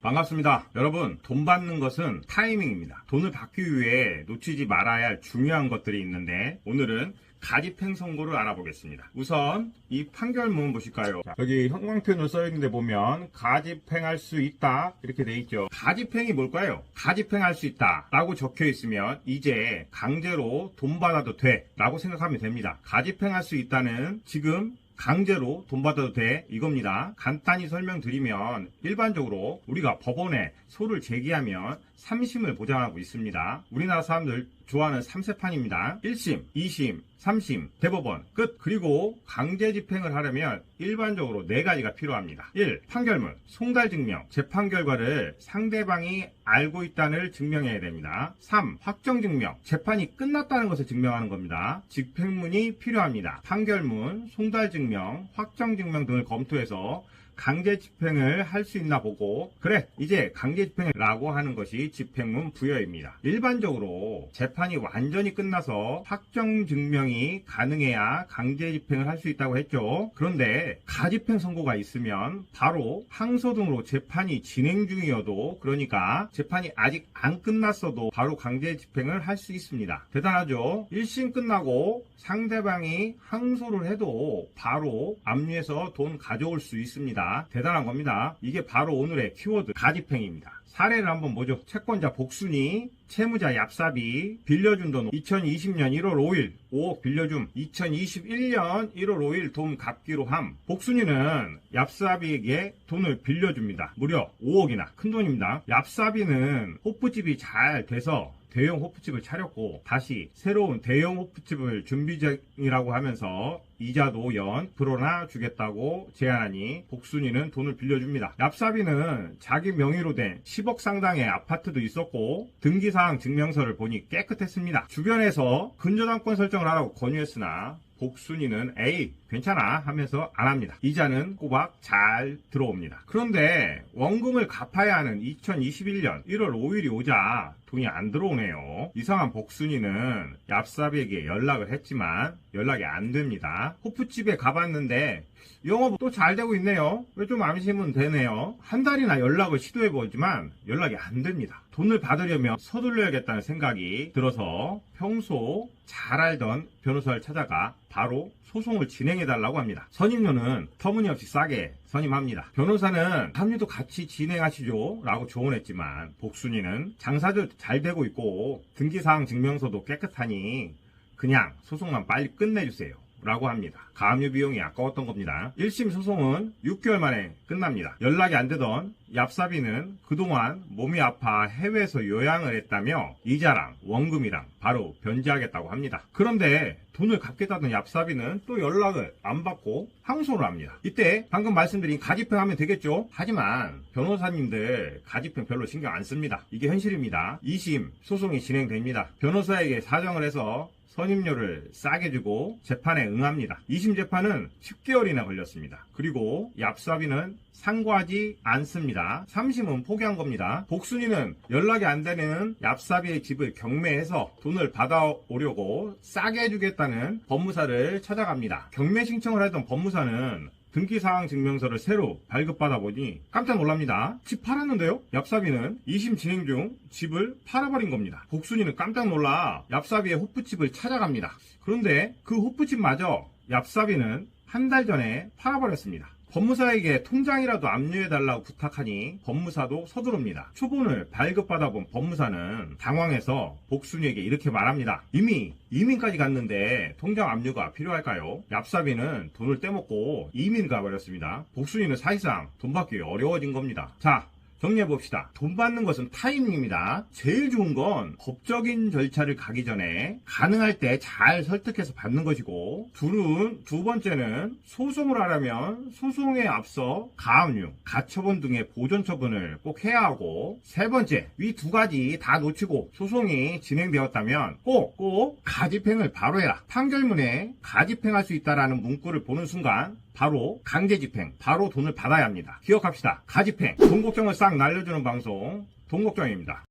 반갑습니다. 여러분, 돈 받는 것은 타이밍입니다. 돈을 받기 위해 놓치지 말아야 할 중요한 것들이 있는데 오늘은 가집행 선고를 알아보겠습니다. 우선 이 판결문 보실까요? 여기 형광펜으로 써있는데 보면 가집행할 수 있다 이렇게 돼 있죠. 가집행이 뭘까요? 가집행할 수 있다 라고 적혀 있으면 이제 강제로 돈 받아도 돼 라고 생각하면 됩니다. 가집행할 수 있다는 지금 강제로 돈 받아도 돼 이겁니다. 간단히 설명드리면 일반적으로 우리가 법원에 소를 제기하면 3심을 보장하고 있습니다. 우리나라 사람들 좋아하는 3세판입니다. 1심, 2심, 3심, 대법원 끝. 그리고 강제 집행을 하려면 일반적으로 4가지가 필요합니다. 1. 판결문, 송달증명, 재판 결과를 상대방이 알고 있다는 증명해야 됩니다. 3. 확정증명, 재판이 끝났다는 것을 증명하는 겁니다. 집행문이 필요합니다. 판결문, 송달증명, 확정증명 등을 검토해서 강제 집행을 할 수 있나 보고 그래 이제 강제 집행이라고 하는 것이 집행문 부여입니다. 일반적으로 재판이 완전히 끝나서 확정 증명이 가능해야 강제 집행을 할 수 있다고 했죠. 그런데 가집행 선고가 있으면 바로 항소 등으로 재판이 진행 중이어도 그러니까 재판이 아직 안 끝났어도 바로 강제 집행을 할 수 있습니다. 대단하죠. 1심 끝나고 상대방이 항소를 해도 바로 압류해서 돈 가져올 수 있습니다. 대단한 겁니다. 이게 바로 오늘의 키워드 가집행입니다. 사례를 한번 보죠. 채권자 복순이, 채무자 얍삽이, 빌려준 돈 2020년 1월 5일 5억 빌려줌, 2021년 1월 5일 돈 갚기로 함. 복순이는 얍삽이에게 돈을 빌려줍니다. 무려 5억이나 큰 돈입니다. 얍삽이는 호프집이 잘 돼서 대형 호프집을 차렸고 다시 새로운 대형 호프집을 준비 중이라고 하면서 이자도 연 프로나 주겠다고 제안하니 복순이는 돈을 빌려줍니다. 얍삽이는 자기 명의로 된 10억 상당의 아파트도 있었고 등기사항 증명서를 보니 깨끗했습니다. 주변에서 근저당권 설정을 하라고 권유했으나 복순이는 에이 괜찮아 하면서 안합니다. 이자는 꼬박 잘 들어옵니다. 그런데 원금을 갚아야 하는 2021년 1월 5일이 오자 돈이 안 들어오네요. 이상한 복순이는 얍삽에게 연락을 했지만 연락이 안 됩니다. 호프집에 가봤는데 영업 또 잘 되고 있네요. 왜 좀 안심은 되네요. 한 달이나 연락을 시도해보지만 연락이 안 됩니다. 돈을 받으려면 서둘러야겠다는 생각이 들어서 평소 잘 알던 변호사를 찾아가 바로 소송을 진행해달라고 합니다. 선임료는 터무니없이 싸게 선임합니다. 변호사는 합류도 같이 진행하시죠 라고 조언했지만 복순이는 장사도 잘 되고 있고 등기사항 증명서도 깨끗하니 그냥 소송만 빨리 끝내주세요 라고 합니다. 가압류 비용이 아까웠던 겁니다. 1심 소송은 6개월 만에 끝납니다. 연락이 안 되던 얍삽이는 그동안 몸이 아파 해외에서 요양을 했다며 이자랑 원금이랑 바로 변제하겠다고 합니다. 그런데 돈을 갚겠다던 얍삽이는 또 연락을 안 받고 항소를 합니다. 이때 방금 말씀드린 가집행하면 되겠죠? 하지만 변호사님들 가집행 별로 신경 안 씁니다. 이게 현실입니다. 2심 소송이 진행됩니다. 변호사에게 사정을 해서 선임료를 싸게 주고 재판에 응합니다. 2심 재판은 10개월이나 걸렸습니다. 그리고 얍삽이는 상고하지 않습니다. 3심은 포기한 겁니다. 복순이는 연락이 안 되는 얍삽이의 집을 경매해서 돈을 받아오려고 싸게 해주겠다는 법무사를 찾아갑니다. 경매 신청을 하던 법무사는 등기사항 증명서를 새로 발급받아 보니 깜짝 놀랍니다. 집 팔았는데요? 얍삽이는 2심 진행 중 집을 팔아버린 겁니다. 복순이는 깜짝 놀라 얍삽이의 호프집을 찾아갑니다. 그런데 그 호프집마저 얍삽이는 한 달 전에 팔아버렸습니다. 법무사에게 통장이라도 압류해달라고 부탁하니 법무사도 서두릅니다. 초본을 발급받아 본 법무사는 당황해서 복순이에게 이렇게 말합니다. 이미 이민까지 갔는데 통장 압류가 필요할까요? 얍삽이는 돈을 떼먹고 이민 가버렸습니다. 복순이는 사실상 돈 받기 어려워진 겁니다. 자, 정리해봅시다. 돈 받는 것은 타이밍입니다. 제일 좋은 건 법적인 절차를 가기 전에 가능할 때 잘 설득해서 받는 것이고 두 번째는 소송을 하려면 소송에 앞서 가압류, 가처분 등의 보존 처분을 꼭 해야 하고 세 번째, 이 2가지 다 놓치고 소송이 진행되었다면 꼭 가집행을 바로 해라. 판결문에 가집행할 수 있다라는 문구를 보는 순간 바로 강제집행, 바로 돈을 받아야 합니다. 기억합시다. 가집행, 돈 걱정을 싹 날려주는 방송, 돈걱정입니다.